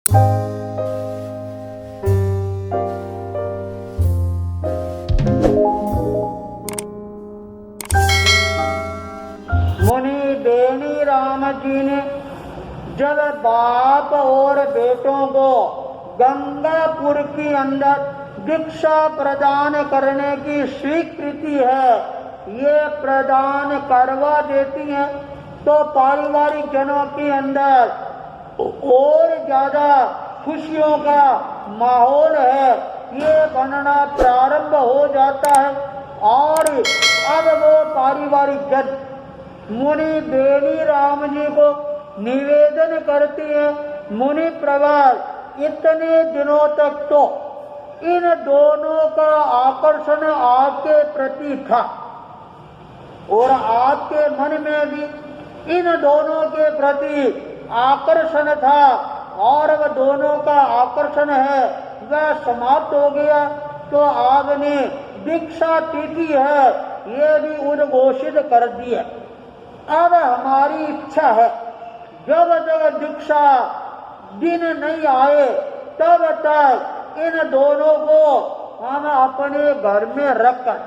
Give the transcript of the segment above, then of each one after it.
मुनि बेनी राम जी ने जब बाप और बेटों को गंगापुर के अंदर दीक्षा प्रदान करने की स्वीकृति है, ये प्रदान करवा देती हैं, तो पारिवारिक जनों के अंदर और ज्यादा खुशियों का माहौल है, ये बनना प्रारंभ हो जाता है। और अब वो पारिवारिक जन मुनि बेनी राम जी को निवेदन करती है, मुनि प्रवर इतने दिनों तक तो इन दोनों का आकर्षण आपके प्रति था और आपके मन में भी इन दोनों के प्रति आकर्षण था, और वह दोनों का आकर्षण है वह समाप्त हो गया, तो आपने दीक्षा तिथि है ये भी उद्घोषित कर दी है। अब हमारी इच्छा है जब तक दीक्षा दिन नहीं आए तब तक इन दोनों को हम अपने घर में रखकर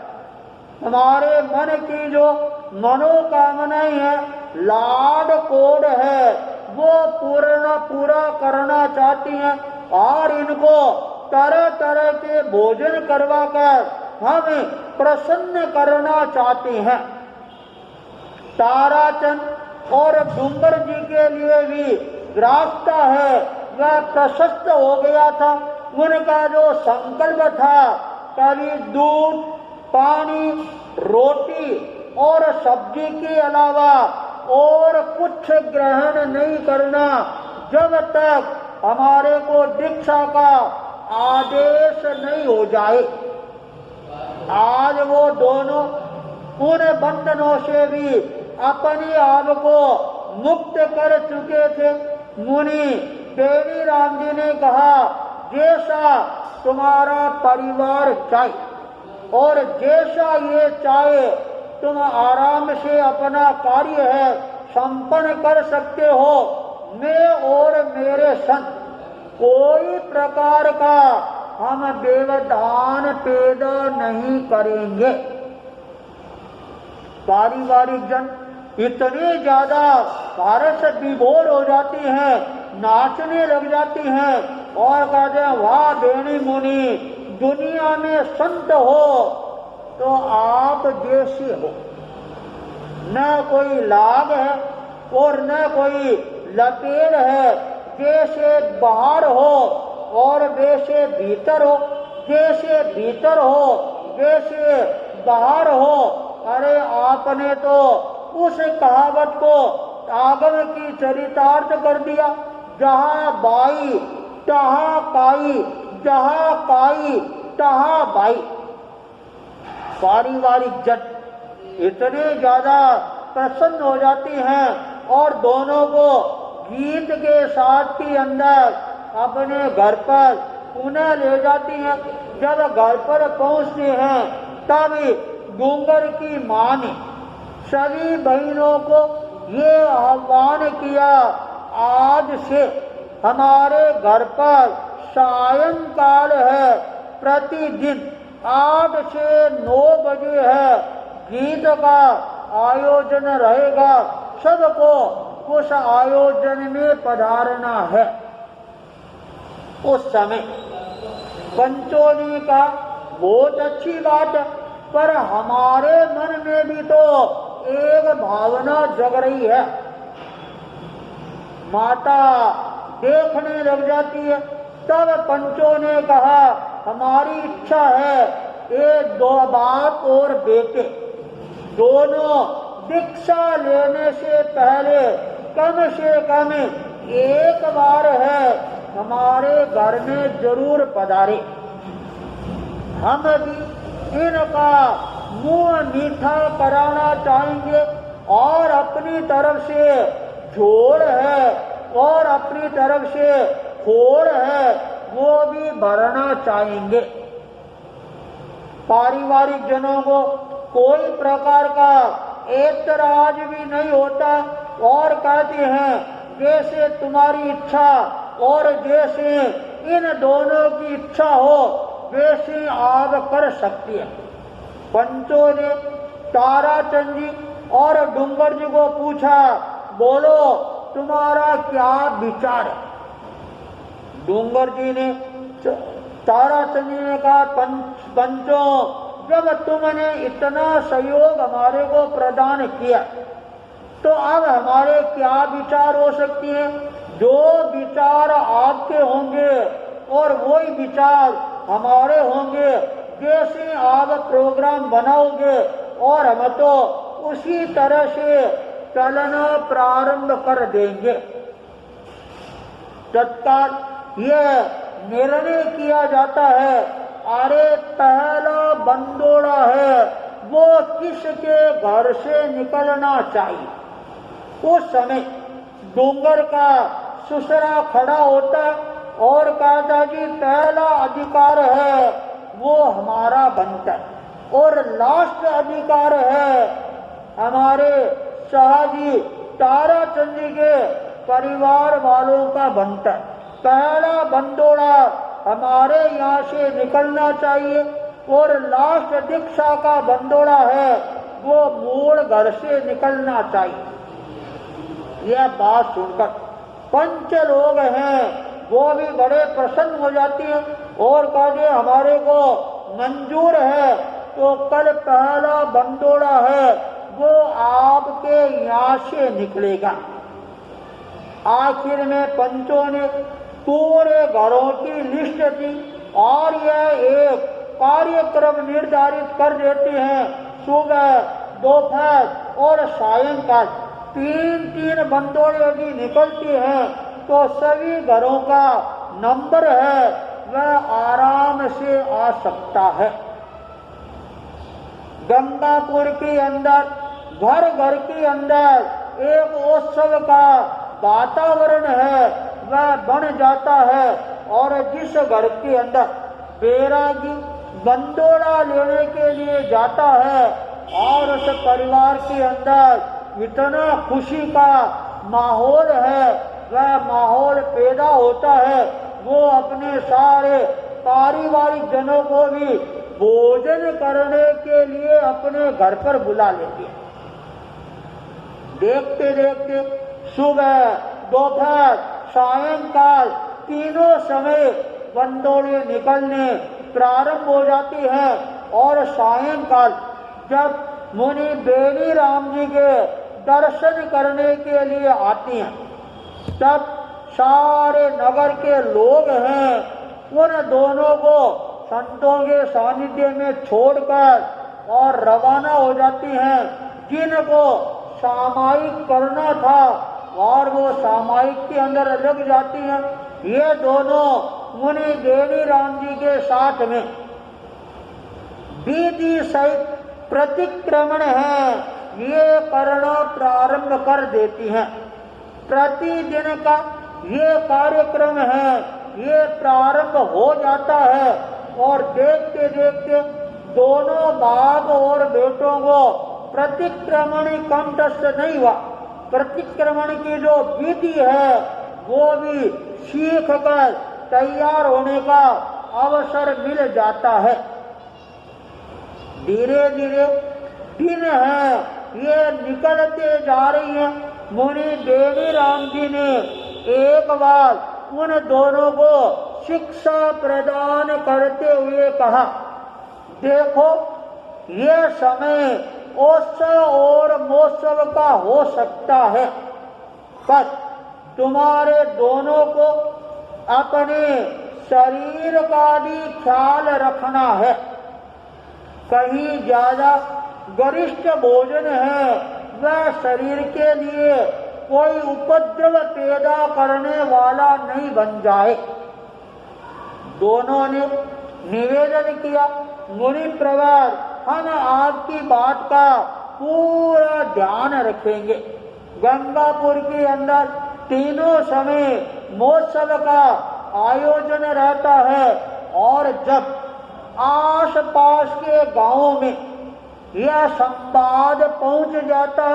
हमारे मन की जो मनोकामनाएं है, लाड कोड है, वो पूरा करना चाहती हैं, और इनको तरह तरह के भोजन करवाकर हमें प्रसन्न करना चाहते हैं। ताराचंद और डूंगर जी के लिए भी रास्ता है वह प्रशस्त हो गया था। उनका जो संकल्प था, कभी दूध, पानी, रोटी और सब्जी के अलावा और कुछ ग्रहण नहीं करना जब तक हमारे को दीक्षा का आदेश नहीं हो जाए। आज वो दोनों उन बंधनों से भी अपने आप को मुक्त कर चुके थे। मुनि बेनी राम जी ने कहा, जैसा तुम्हारा परिवार चाहे और जैसा ये चाहे तुम आराम से अपना कार्य है संपन्न कर सकते हो। मैं और मेरे संत कोई प्रकार का हम व्यवधान पैदा नहीं करेंगे। पारिवारिक जन इतने ज्यादा पारस विभोर हो जाती हैं, नाचने लग जाती हैं और कहते हैं, वाह बेनी मुनि, दुनिया में संत हो तो आप जैसे हो, न कोई लाग है और न कोई लपेट है, जैसे बाहर हो और वैसे भीतर हो, जैसे भीतर हो वैसे बाहर हो। अरे आपने तो उस कहावत को आगम की चरितार्थ कर दिया, जहाँ बाई तहाँ काई, जहाँ काई तहाँ बाई। पारिवारिक जन इतने ज्यादा प्रसन्न हो जाती हैं और दोनों को गीत के साथ के अंदर अपने घर पर पुनः ले जाती हैं। जब घर पर पहुंचते हैं तब डूंगर की मां ने सभी बहनों को ये आह्वान किया, आज से हमारे घर पर सायंकाल है, प्रतिदिन 8 से 9 बजे है गीत का आयोजन रहेगा, सबको उस आयोजन में पधारना है। उस समय पंचों ने कहा, बहुत अच्छी बात है, पर हमारे मन में भी तो एक भावना जग रही है। माता देखने लग जाती है। तब पंचों ने कहा, हमारी इच्छा है ये दो बाप और बेटे दोनों दीक्षा लेने से पहले कम से कम एक बार है हमारे घर में जरूर पधारे। हम भी इनका मुंह मीठा कराना चाहेंगे और अपनी तरफ से जोड़ है और अपनी तरफ से खोड़ है वो भी भरना चाहेंगे। पारिवारिक जनों को कोई प्रकार का ऐतराज भी नहीं होता और कहते हैं, जैसे तुम्हारी इच्छा और जैसे इन दोनों की इच्छा हो वैसे आप कर सकती है। पंचों ने ताराचंद जी और डूंगर जी को पूछा, बोलो तुम्हारा क्या विचार है? डूंगर जी ने ताराचंद जी ने कहा, पंचों, जब तुमने इतना सहयोग हमारे को प्रदान किया तो अब हमारे क्या विचार हो सकती हैं? जो विचार आपके होंगे और वही विचार हमारे होंगे। जैसे आप प्रोग्राम बनाओगे और हम तो उसी तरह से चलना प्रारंभ कर देंगे। तत्काल यह निर्णय किया जाता है, अरे पहला बंदोड़ा है वो किसके घर से निकलना चाहिए? उस समय डूंगर का सुसरा खड़ा होता और कहता जी पहला अधिकार है वो हमारा बनता है और लास्ट अधिकार है हमारे शाहजी ताराचंद जी के परिवार वालों का बनता है। पहला बंदोड़ा हमारे यहाँ से निकलना चाहिए और लास्ट दीक्षा का बंदोड़ा है वो मूल घर से निकलना चाहिए। यह बात सुनकर पंच लोग हैं वो भी बड़े प्रसन्न हो जाती हैं और कहते हमारे को मंजूर है। तो कल पहला बंदोड़ा है वो आपके यहाँ से निकलेगा। आखिर में पंचों ने पूरे घरों की लिस्ट दी और यह एक कार्यक्रम निर्धारित कर देते हैं। सुबह, दोपहर और सायंकाल 3-3 बंदोड़ यदि निकलती हैं तो सभी घरों का नंबर है वह आराम से आ सकता है। गंगापुर के अंदर घर घर के अंदर एक उत्सव का वातावरण है वह बन जाता है और जिस घर के अंदर बैरागी बंदोड़ा लेने के लिए जाता है और उस परिवार के अंदर इतना खुशी का माहौल है वह माहौल पैदा होता है। वो अपने सारे पारिवारिक जनों को भी भोजन करने के लिए अपने घर पर बुला लेते हैं। देखते देखते सुबह, दोपहर, सायंकाल तीनों समय बंदोड़े निकलने प्रारंभ हो जाती हैं और सायंकाल जब मुनि बेनी राम जी के दर्शन करने के लिए आती हैं तब सारे नगर के लोग हैं उन दोनों को संतों के सानिध्य में छोड़कर और रवाना हो जाती हैं। जिनको सामायिक करना था और वो सामायिक के अंदर लग जाती हैं। ये दोनों मुनि बेनी राम जी के साथ में विधि सहित प्रतिक्रमण है ये करना प्रारंभ कर देती हैं। प्रतिदिन का ये कार्यक्रम है ये प्रारंभ हो जाता है और देखते देखते दोनों बाप और बेटों को प्रतिक्रमण कंठस्थ नहीं हुआ। प्रतिक्रमण की जो विधि है वो भी सीख कर तैयार होने का अवसर मिल जाता है। धीरे धीरे दिन है ये निकलते जा रही है। मुनि बेनी राम जी ने एक बार उन दोनों को शिक्षा प्रदान करते हुए कहा, देखो ये समय उत्सव और महोत्सव का हो सकता है पर तुम्हारे दोनों को अपने शरीर का भी ख्याल रखना है। कहीं ज्यादा गरिष्ठ भोजन है वह शरीर के लिए कोई उपद्रव पैदा करने वाला नहीं बन जाए। दोनों ने निवेदन किया, मुनि प्रवर हम आपकी बात का पूरा ध्यान रखेंगे। गंगापुर के अंदर तीनों समय महोत्सव का आयोजन रहता है और जब आस पास के गांवों में यह संवाद पहुंच जाता,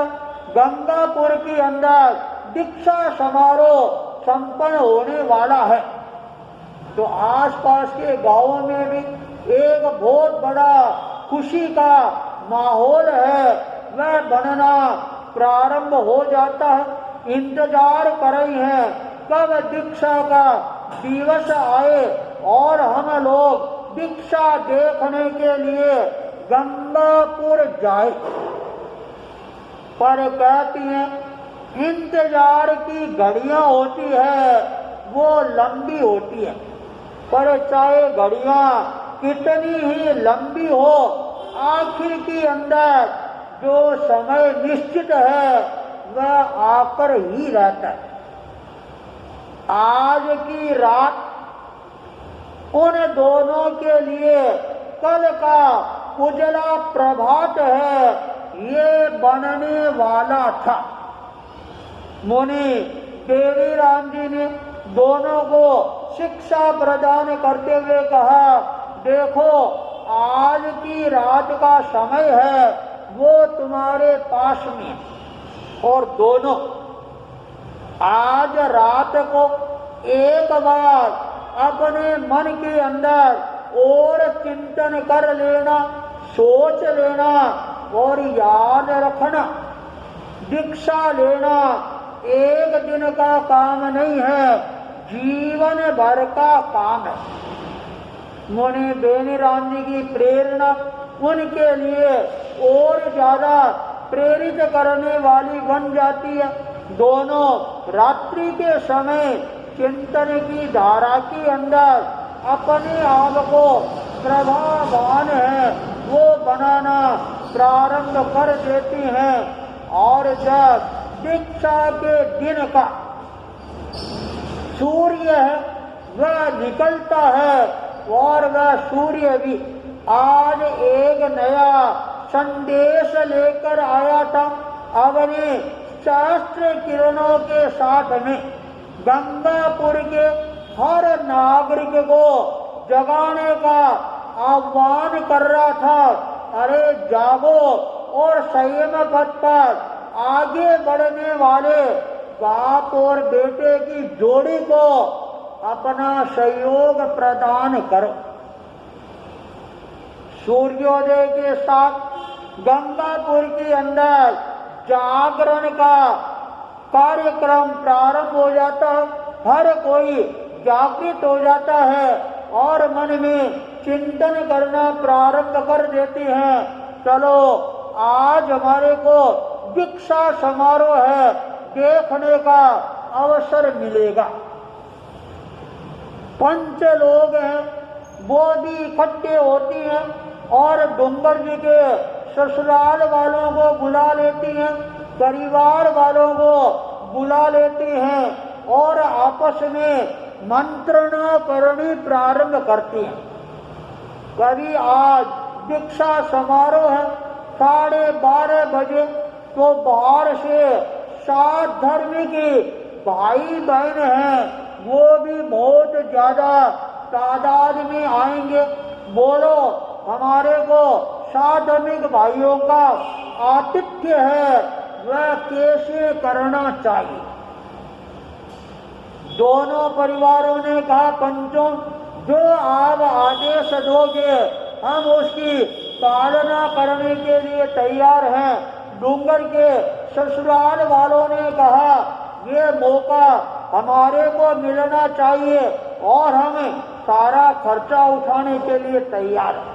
गंगापुर के अंदर दीक्षा समारोह संपन्न होने वाला है। तो आसपास के गांवों में भी एक बहुत बड़ा खुशी का माहौल है, वह बनना प्रारंभ हो जाता है। इंतजार कर रही हैं कब दीक्षा का दिवस आए और हम लोग दीक्षा देखने के लिए गंगापुर जाए। पर कहती हैं इंतजार की घड़ियां होती है वो लंबी होती है, पर चाहे घड़ियां कितनी ही लंबी हो, आखिर के अंदर जो समय निश्चित है वह आकर ही रहता है। आज की रात उन दोनों के लिए कल का उजला प्रभात है, ये बनने वाला था। मुनि देवीराम जी ने दोनों को शिक्षा प्रदान करते हुए कहा, देखो आज की रात का समय है वो तुम्हारे पास में, और दोनों आज रात को एक बार अपने मन के अंदर और चिंतन कर लेना, सोच लेना और याद रखना। दीक्षा लेना एक दिन का काम नहीं है, जीवन भर का काम है। मुनि बेनीराम जी की प्रेरणा उनके लिए और ज्यादा प्रेरित करने वाली बन जाती है। दोनों रात्रि के समय चिंतन की धारा के अंदर अपने आप को प्रभावान है वो बनाना प्रारंभ कर देती हैं, और जब दीक्षा के दिन का सूर्य है वह निकलता है, और वह सूर्य भी आज एक नया संदेश लेकर आया था। अपने सहस्त्र किरणों के साथ में गंगापुर के हर नागरिक को जगाने का आह्वान कर रहा था। अरे जागो और संयम पथ पर आगे बढ़ने वाले बाप और बेटे की जोड़ी को अपना सहयोग प्रदान करो। सूर्योदय के साथ गंगापुर के अंदर जागरण का कार्यक्रम प्रारंभ हो जाता है। हर कोई जागृत हो जाता है और मन में चिंतन करना प्रारंभ कर देते हैं। चलो आज हमारे को दीक्षा समारोह है, देखने का अवसर मिलेगा। पंच लोग हैं वो भी इकट्ठे होती हैं और डूंगर जी के ससुराल वालों को बुला लेती हैं, परिवार वालों को बुला लेती हैं और आपस में मंत्रणा करनी प्रारंभ करती हैं। कभी आज दीक्षा समारोह है 12:30 बजे, तो बाहर से 7 धर्म के भाई बहन हैं वो भी बहुत ज्यादा तादाद में आएंगे। बोलो हमारे को साधर्मिक भाइयों का आतिथ्य है वह कैसे करना चाहिए। दोनों परिवारों ने कहा, पंचों जो आप आदेश दोगे हम उसकी पालना करने के लिए तैयार हैं। डूंगर के ससुराल वालों ने कहा, ये मौका हमारे को मिलना चाहिए और हम सारा खर्चा उठाने के लिए तैयार हैं।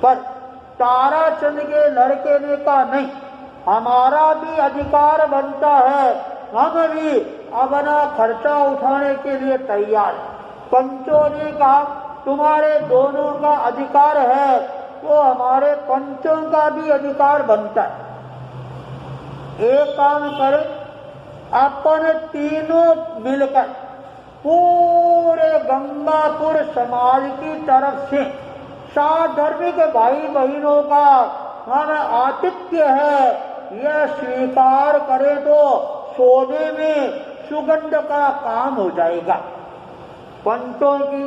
पर ताराचंद के लड़के ने कहा, नहीं, हमारा भी अधिकार बनता है, हम भी अपना खर्चा उठाने के लिए तैयार। पंचों ने कहा, तुम्हारे दोनों का अधिकार है तो हमारे पंचों का भी अधिकार बनता है। एक काम करें, अपन तीनों मिलकर पूरे गंगापुर समाज की तरफ से साधर्मिक भाई बहनों का हम आतिथ्य है, यह स्वीकार करे तो सोने में सुगंध का काम हो जाएगा। पंचों की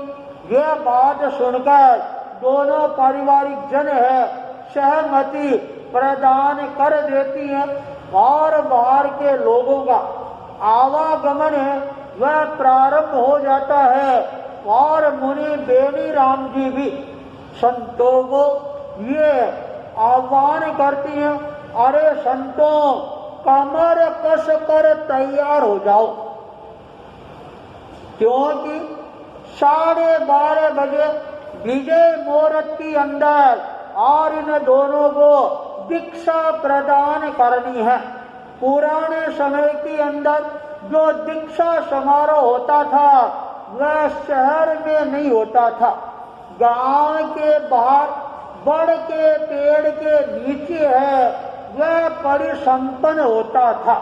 यह बात सुनकर दोनों पारिवारिक जन है सहमति प्रदान कर देती हैं और बाहर के लोगों का आवागमन है वह प्रारंभ हो जाता है। और मुनि बेनी राम जी भी संतों को ये आह्वान करती हैं, अरे संतों, कमर कस कर तैयार हो जाओ, क्योंकि 12:30 बजे विजय मुहूर्त के अंदर और इन दोनों को दीक्षा प्रदान करनी है। पुराने समय के अंदर जो दीक्षा समारोह होता था वह शहर में नहीं होता था, गांव के बाहर बड़ के पेड़ के नीचे है वह परिसंपन्न होता था।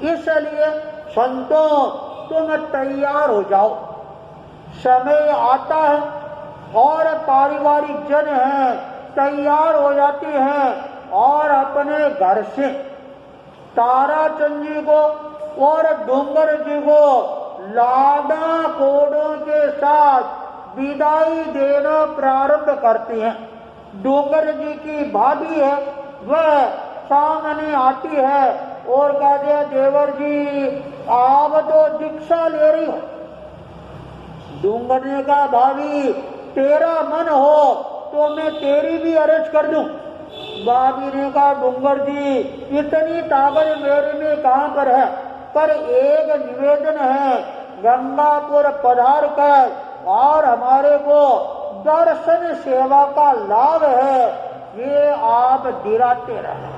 इसलिए संतों, तुम तैयार हो जाओ, समय आता है। और पारिवारिक जन हैं तैयार हो जाते हैं और अपने घर से ताराचंद जी को और डूंगर जी को लाडा कोडों के साथ विदाई देना प्रारंभ करते हैं। डूंगर जी की भाभी है वह सामने आती है और कहते हैं, देवर जी आप तो दीक्षा ले रही हो। डूंगर ने कहा, भाभी तेरा मन हो तो मैं तेरी भी अरेंज कर दूं। भाभी ने कहा, डूंगर जी इतनी ताकत मेरे में कहां पर है, पर एक निवेदन है, गंगापुर पधार कर और हमारे को दर्शन सेवा का लाभ है, ये आप दिलाते रहे।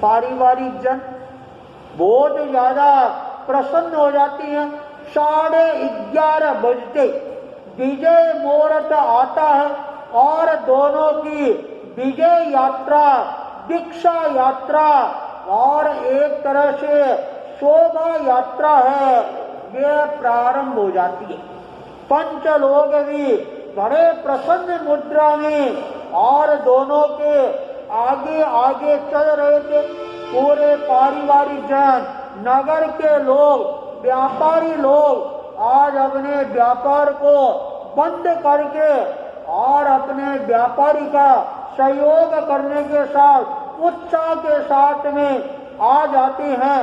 पारिवारिक जन बहुत ज्यादा प्रसन्न हो जाती हैं। 11:30 बजते विजय मुहूर्त आता है और दोनों की विजय यात्रा, दीक्षा यात्रा और एक तरह से शोभा यात्रा है, ये प्रारंभ हो जाती है। पंच लोग भी बड़े प्रसन्न मुद्रा में और दोनों के आगे आगे चल रहे थे। पूरे पारिवारिक जन, नगर के लोग, व्यापारी लोग आज अपने व्यापार को बंद करके और अपने व्यापारी का सहयोग करने के साथ उत्साह के साथ में आ जाते हैं।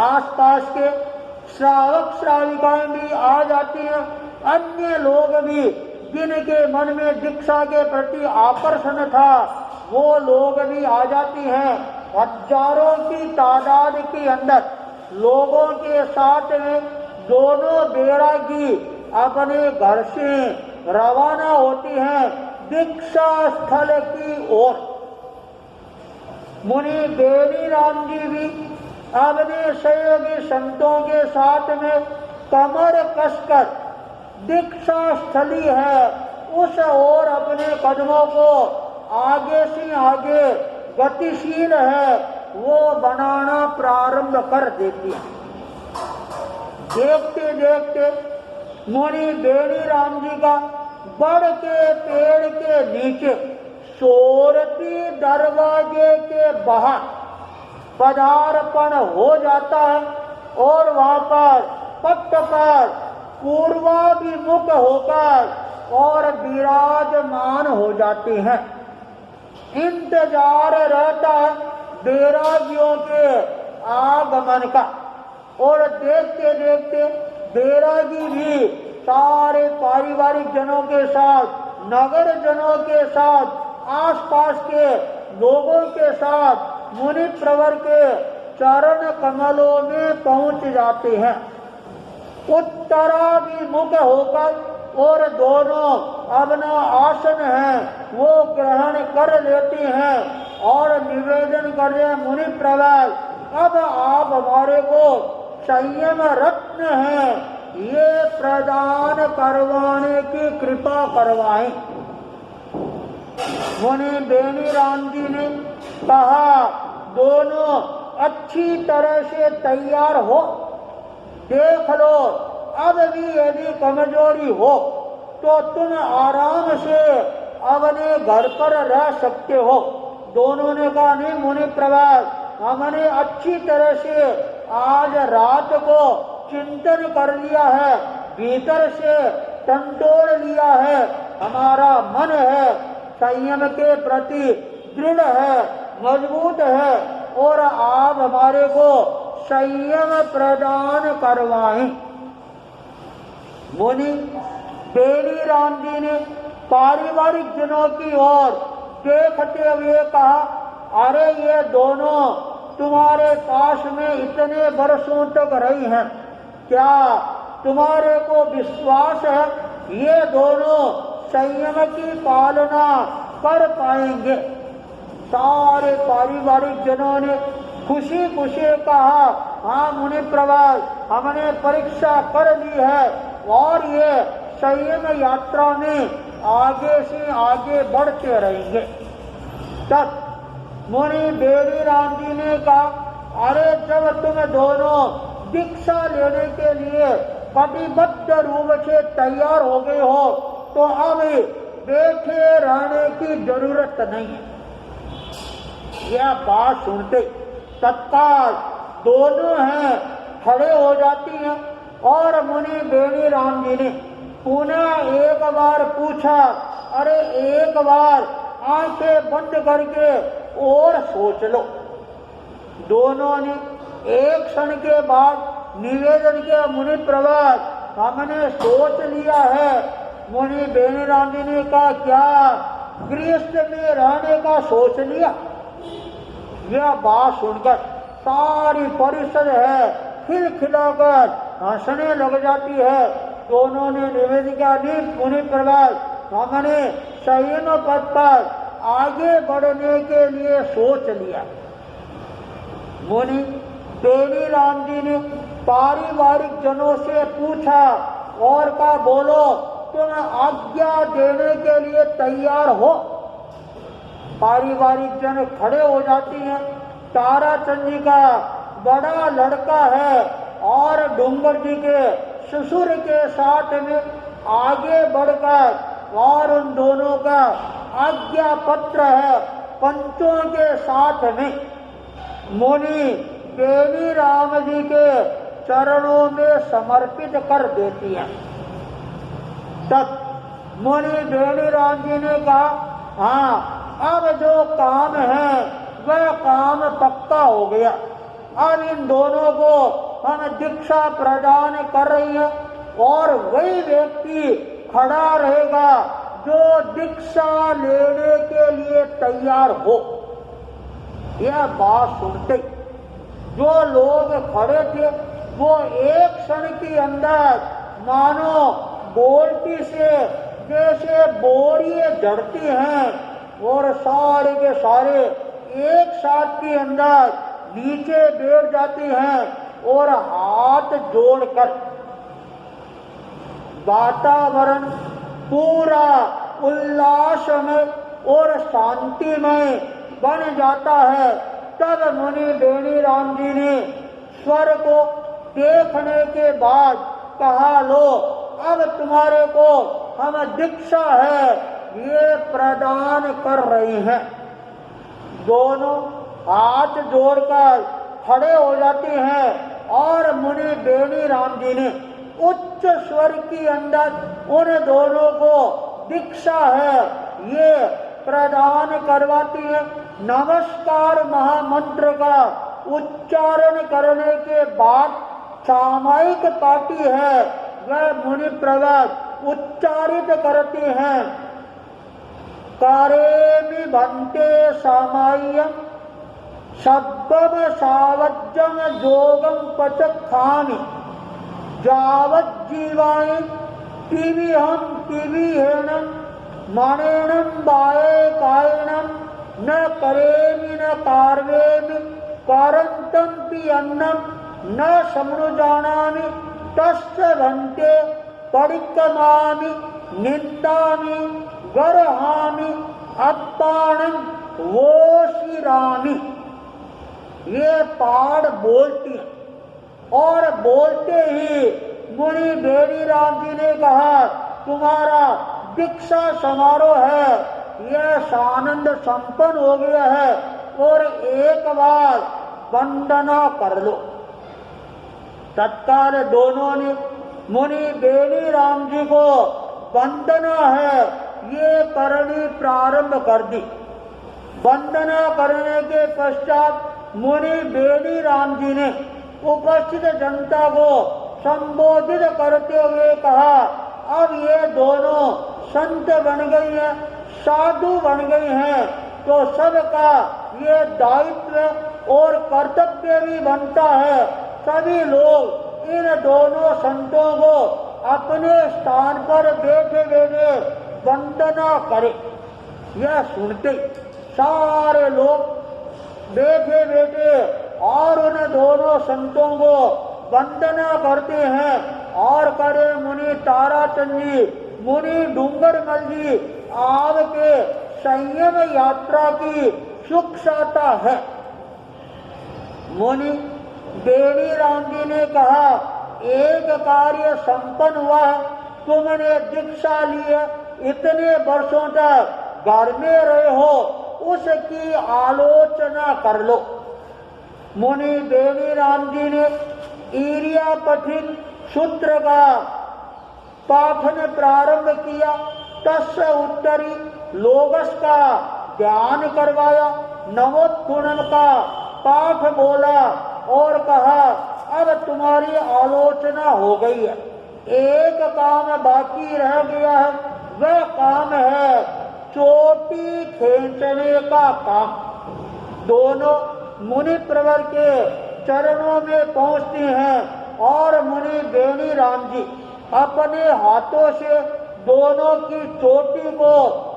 आसपास के श्रावक श्राविकाएं भी आ जाती हैं, अन्य लोग भी जिनके मन में दीक्षा के प्रति आकर्षण था वो लोग भी आ जाती हैं। हजारों की तादाद के अंदर लोगों के साथ में दोनों बैरागी अपने घर से रवाना होती हैं दीक्षा स्थल की ओर। मुनि बेनी राम जी भी अपने सहयोगी संतों के साथ में कमर कसकर दीक्षा स्थली है उस ओर अपने कदमों को आगे से आगे गतिशील है वो बनाना प्रारंभ कर देती है। देखते देखते मुनि बेनी राम जी का बड़ के पेड़ के नीचे सोरती दरवाजे के बाहर पदार्पण हो जाता है और वहां पर पट्ट पर पूर्वाभिमुख होकर और विराजमान हो जाते हैं। इंतजार रहता है बैरागियों के आगमन का और देखते देखते बैरागी भी सारे पारिवारिक जनों के साथ, नगर जनों के साथ, आसपास के लोगों के साथ मुनि प्रवर के चरण कमलों में पहुंच जाते हैं। उत्तराभिमुख होकर और दोनों अपना आसन है वो ग्रहण कर लेती हैं और निवेदन कर रहे मुनि प्रवर, अब आप हमारे को संयम रत्न है ये प्रदान करवाने की कृपा करवाएं। मुनि बेनी राम जी ने कहा, दोनों अच्छी तरह से तैयार हो, देख लो अब भी यदि कमजोरी हो तो तुम आराम से अपने घर पर रह सकते हो। दोनों ने कहा, नहीं मुनि प्रवर, हमने अच्छी तरह से आज रात को चिंतन कर लिया है, भीतर से टंटोल लिया है, हमारा मन है संयम के प्रति दृढ़ है, मजबूत है और आप हमारे को संयम प्रदान करवाएं। मुनि बेनी राम जी ने पारिवारिक जनों की ओर देखते हुए कहा, अरे ये दोनों तुम्हारे पास में इतने वर्षों तक रही हैं, क्या तुम्हारे को विश्वास है ये दोनों संयम की पालना कर पाएंगे? सारे पारिवारिक जनों ने खुशी खुशी कहा, हाँ मुनि प्रवास, हमने परीक्षा कर ली है और ये संयम यात्रा में आगे से आगे बढ़ते रहेंगे। तब मुनि बेनी राम जी ने कहा, अरे जब तुम दोनों दीक्षा लेने के लिए कटिबद्ध रूप से तैयार हो गए हो तो अब बैठे रहने की जरूरत नहीं है। यह बात सुनते तत्काल दोनों हैं खड़े हो जाती हैं और मुनि बेनी राम जी ने पुनः एक बार पूछा, अरे एक बार आंखें बंद करके और सोच लो। दोनों ने एक क्षण के बाद निवेदन किया, मुनि प्रवास, हमने सोच लिया है। मुनि बेनी राम जी ने कहा, क्या गृहस्थ में रहने का सोच लिया? यह बात सुनकर सारी परिषद है खिलखिलाकर हंसने लग जाती है। दोनों ने निवेदन किया, मुनि प्रवास, हमने संयम पथ पर आगे बढ़ने के लिए सोच लिया। मुनि बेनी राम जी ने पारिवारिक जनों से पूछा और कहा, बोलो तुम आज्ञा देने के लिए तैयार हो? पारिवारिक जन खड़े हो जाती हैं। ताराचंद जी का बड़ा लड़का है और डूंगर जी के ससुर के साथ में आगे बढ़कर और उन दोनों का आज्ञा पत्र है पंचों के साथ में मुनि बेनी राम जी के चरणों में समर्पित कर देती है। तब मुनि बेनी राम जी ने कहा, हाँ अब जो काम है वह काम पक्का हो गया। अब इन दोनों को हम दीक्षा प्रदान कर रही है और वही व्यक्ति खड़ा रहेगा जो दीक्षा लेने के लिए तैयार हो। यह बात सुनते जो लोग खड़े थे वो एक क्षण के अंदर मानो बोलती से जैसे बोरियां जड़ती हैं और सारे के सारे एक साथ के अंदर नीचे बैठ जाती हैं और हाथ जोड़कर वातावरण पूरा उल्लासमय और शांतिमय बन जाता है। तब मुनि बेनी राम जी ने स्वर को देखने के बाद कहा, लो अब तुम्हारे को हम दीक्षा है ये प्रदान कर रही हैं। दोनों हाथ जोड़कर खड़े हो जाते हैं और मुनि बेनी राम जी ने उच्च स्वर के अंदर उन दोनों को दीक्षा है ये प्रदान करवाती है। नमस्कार महामंत्र का उच्चारण करने के बाद सामायिक पाठी है वह मुनि प्रवास उच्चारित करते हैं, कारेमि भन्ते सामाय्यम शब्दम सावज्जम जोगम पचखामि जावत जीवाय तिविहम तिविहेनम मणेनम बाये कायनम न करेमि न कार्वेमि कारंतम पि अन्नम न समनुजानामि तस्य भन्ते परिक्रमामि निंदामि गरहामि अपाणम वोशिरामि। ये पाठ बोलती है और बोलते ही मुनि बेनी राम जी ने कहा, तुम्हारा दीक्षा समारोह है यह सानंद संपन्न हो गया है और एक बार वंदना कर लो। तत्काल दोनों ने मुनि बेनी राम जी को वंदना है ये करनी प्रारंभ कर दी। वंदना करने के पश्चात मुनि बेनी राम जी ने उपस्थित जनता को संबोधित करते हुए कहा, अब ये दोनों संत बन गई हैं, साधु बन गई हैं, तो सबका ये दायित्व और कर्तव्य भी बनता है, सभी लोग इन दोनों संतों को अपने स्थान पर बैठे बैठे वंदना करें। यह सुनते सारे लोग बैठे बैठे और उन दोनों संतों को वंदना करते हैं और करे, मुनि ताराचंद जी, मुनि डूंगरमल जी, आपके संयम यात्रा की सुख साता है। मुनि बेनीराम जी ने कहा, एक कार्य संपन्न हुआ है, तुमने दीक्षा ली है, इतने वर्षों तक घर में रहे हो, उसकी आलोचना कर लो। मुनि बेनीराम जी ने ईरिया पठित सूत्र का पाठन प्रारंभ किया, तस्य उत्तरी लोगस का ध्यान करवाया, नवोत्थुनम का पाठ बोला और कहा, अब तुम्हारी आलोचना हो गई है, एक काम बाकी रह गया है, वह काम है चोटी खींचने का काम। दोनों मुनि प्रवर के चरणों में पहुंचती हैं और मुनि बेनीराम जी अपने हाथों से दोनों की चोटी को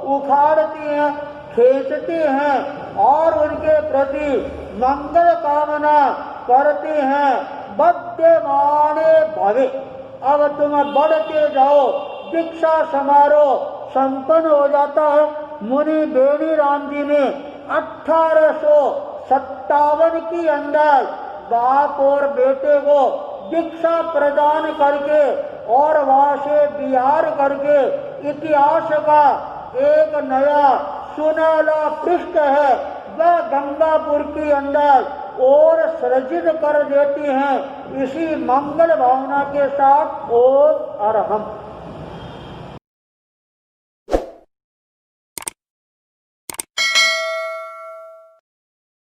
उखाड़ती हैं, खींचती हैं और उनके प्रति मंगल कामना करती हैं। बद्यमाने भवे, अब तुम बढ़ते जाओ, दीक्षा समारोह संपन्न हो जाता है। मुनि बेनीराम जी ने 1857 की अंदर बाप और बेटे को दीक्षा प्रदान करके और वहां से बिहार करके इतिहास का एक नया सुनहला पृष्ठ है, वह गंगापुर के अंदर और सृजित कर देती हैं। इसी मंगल भावना के साथ ओम अरहम।